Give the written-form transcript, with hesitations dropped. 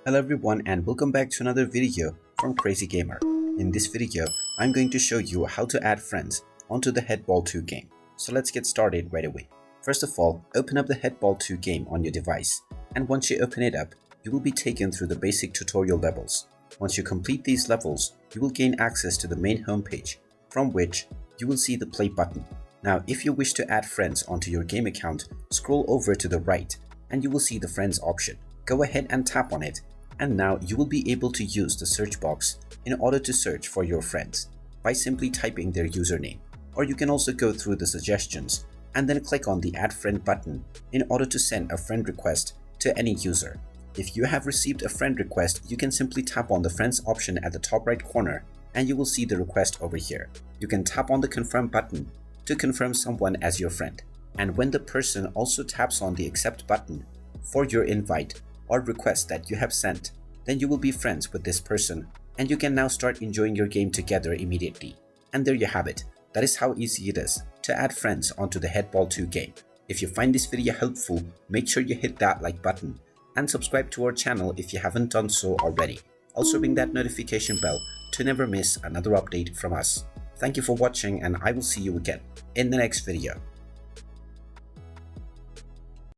Hello everyone and welcome back to another video from Crazy Gamer. In this video, I'm going to show you how to add friends onto the Headball 2 game. So let's get started right away. First of all, open up the Headball 2 game on your device, and once you open it up, you will be taken through the basic tutorial levels. Once you complete these levels, you will gain access to the main homepage, from which you will see the play button. Now, if you wish to add friends onto your game account, scroll over to the right and you will see the friends option. Go ahead and tap on it, and now you will be able to use the search box in order to search for your friends by simply typing their username. Or you can also go through the suggestions and then click on the add friend button in order to send a friend request to any user. If you have received a friend request, you can simply tap on the friends option at the top right corner and you will see the request over here. You can tap on the confirm button to confirm someone as your friend. And when the person also taps on the accept button for your invite or request that you have sent, then you will be friends with this person and you can now start enjoying your game together immediately. And there you have it. That is how easy it is to add friends onto the Headball 2 game. If you find this video helpful, make sure you hit that like button and subscribe to our channel if you haven't done so already. Also ring that notification bell to never miss another update from us. Thank you for watching and I will see you again in the next video.